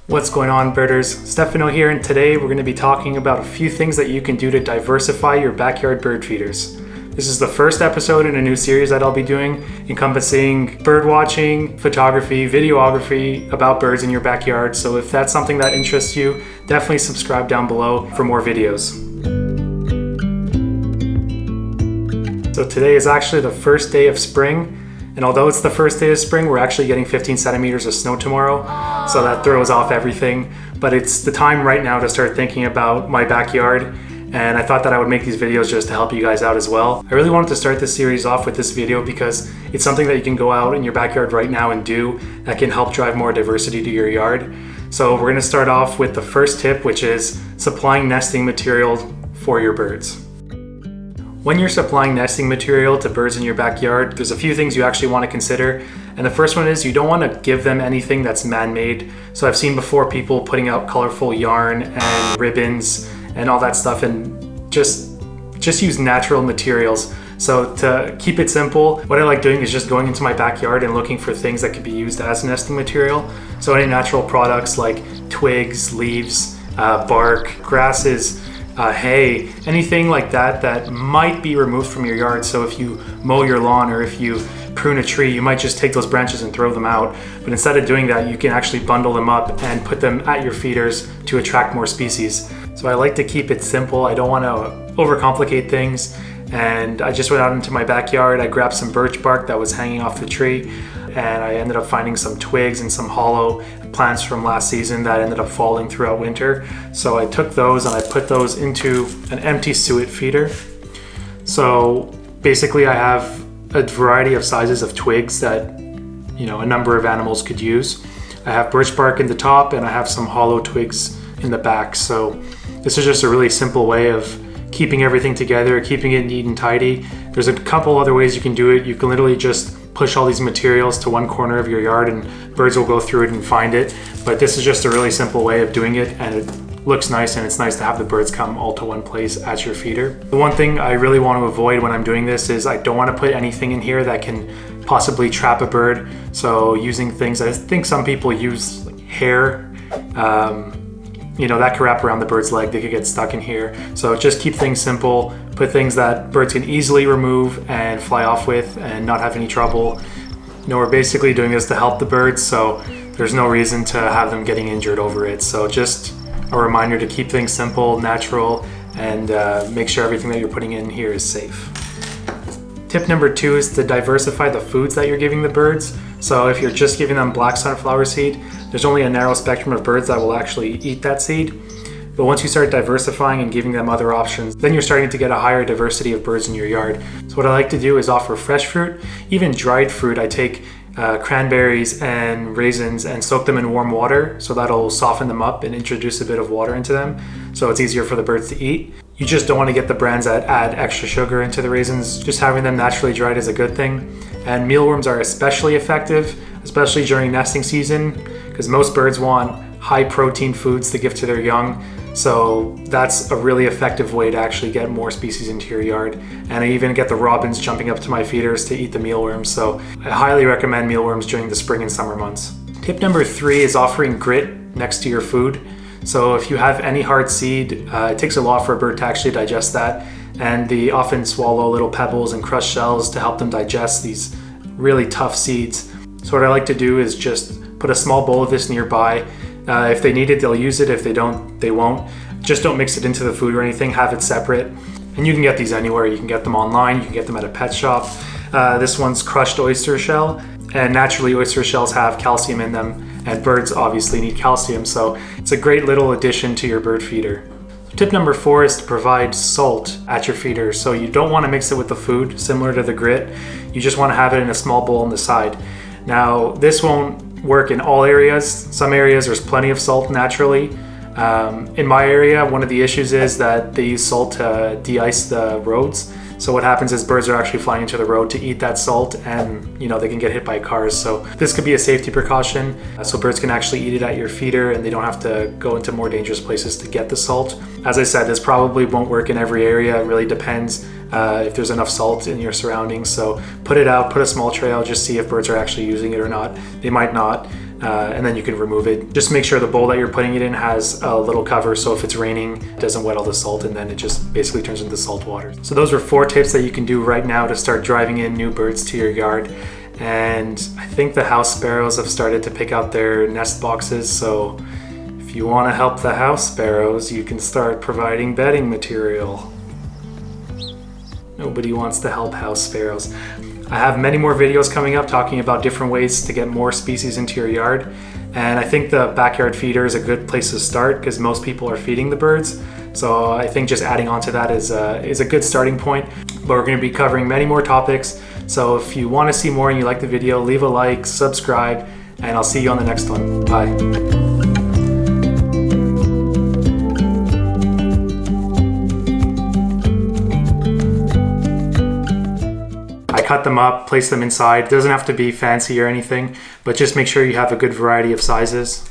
What's going on, birders? Stefano here, and today we're going to be talking about a few things that you can do to diversify your backyard bird feeders. This is the first episode in a new series that I'll be doing, encompassing bird watching, photography, videography about birds in your backyard. So if that's something that interests you, definitely subscribe down below for more videos. So today is actually the first day of spring. And although it's the first day of spring, we're actually getting 15 centimeters of snow tomorrow. So that throws off everything. But it's the time right now to start thinking about my backyard. And I thought that I would make these videos just to help you guys out as well. I really wanted to start this series off with this video because it's something that you can go out in your backyard right now and do that can help drive more diversity to your yard. So we're gonna start off with the first tip, which is supplying nesting material for your birds. When you're supplying nesting material to birds in your backyard, there's a few things you actually want to consider. And the first one is you don't want to give them anything that's man-made. So I've seen before people putting out colorful yarn and ribbons and all that stuff, and just use natural materials. So to keep it simple, what I like doing is just going into my backyard and looking for things that could be used as nesting material. So any natural products like twigs, leaves, bark, grasses, hay, anything like that that might be removed from your yard. So if you mow your lawn or if you prune a tree, you might just take those branches and throw them out. But instead of doing that, you can actually bundle them up and put them at your feeders to attract more species. So I like to keep it simple. I don't want to overcomplicate things. And I just went out into my backyard. I grabbed some birch bark that was hanging off the tree, and I ended up finding some twigs and some hollow plants from last season that ended up falling throughout winter. So I took those and I put those into an empty suet feeder. So basically I have a variety of sizes of twigs that, a number of animals could use. I have birch bark in the top and I have some hollow twigs in the back. So this is just a really simple way of keeping everything together, keeping it neat and tidy. There's a couple other ways you can do it. You can literally just push all these materials to one corner of your yard and birds will go through it and find it. But this is just a really simple way of doing it, and it looks nice, and it's nice to have the birds come all to one place at your feeder. The one thing I really want to avoid when I'm doing this is I don't want to put anything in here that can possibly trap a bird. So using things, I think some people use like hair, that could wrap around the bird's leg. They could get stuck in here. So just keep things simple. Put things that birds can easily remove and fly off with and not have any trouble. We're basically doing this to help the birds, so there's no reason to have them getting injured over it. So just a reminder to keep things simple, natural, and make sure everything that you're putting in here is safe. Tip number 2 is to diversify the foods that you're giving the birds. So if you're just giving them black sunflower seed, there's only a narrow spectrum of birds that will actually eat that seed. But once you start diversifying and giving them other options, then you're starting to get a higher diversity of birds in your yard. So what I like to do is offer fresh fruit, even dried fruit. I take cranberries and raisins and soak them in warm water, so that'll soften them up and introduce a bit of water into them, so it's easier for the birds to eat. You just don't want to get the brands that add extra sugar into the raisins. Just having them naturally dried is a good thing. And mealworms are especially effective, especially during nesting season, because most birds want high protein foods to give to their young. So that's a really effective way to actually get more species into your yard. And I even get the robins jumping up to my feeders to eat the mealworms. So I highly recommend mealworms during the spring and summer months. Tip number 3 is offering grit next to your food. So if you have any hard seed, it takes a lot for a bird to actually digest that. And they often swallow little pebbles and crushed shells to help them digest these really tough seeds. So what I like to do is just put a small bowl of this nearby. If they need it, they'll use it. If they don't, they won't. Just don't mix it into the food or anything. Have it separate. And you can get these anywhere. You can get them online. You can get them at a pet shop. This one's crushed oyster shell. And naturally, oyster shells have calcium in them. And birds obviously need calcium. So it's a great little addition to your bird feeder. Tip number 4 is to provide salt at your feeder. So you don't want to mix it with the food, similar to the grit. You just want to have it in a small bowl on the side. Now, this won't work in all areas. Some areas there's plenty of salt naturally. In my area, one of the issues is that they use salt to de-ice the roads. So what happens is birds are actually flying into the road to eat that salt, and they can get hit by cars. So this could be a safety precaution. So birds can actually eat it at your feeder and they don't have to go into more dangerous places to get the salt. As I said, this probably won't work in every area. It really depends if there's enough salt in your surroundings. So put it out, put a small trail, just see if birds are actually using it or not. They might not. and then you can remove it. Just make sure the bowl that you're putting it in has a little cover, so if it's raining, it doesn't wet all the salt, and then it just basically turns into salt water. So those are 4 tips that you can do right now to start driving in new birds to your yard. And I think the house sparrows have started to pick out their nest boxes, so if you want to help the house sparrows, you can start providing bedding material. Nobody wants to help house sparrows. I have many more videos coming up talking about different ways to get more species into your yard. And I think the backyard feeder is a good place to start because most people are feeding the birds. So I think just adding on to that is a good starting point. But we're going to be covering many more topics. So if you want to see more and you like the video, leave a like, subscribe, and I'll see you on the next one. Bye. Cut them up, place them inside. It doesn't have to be fancy or anything, but just make sure you have a good variety of sizes.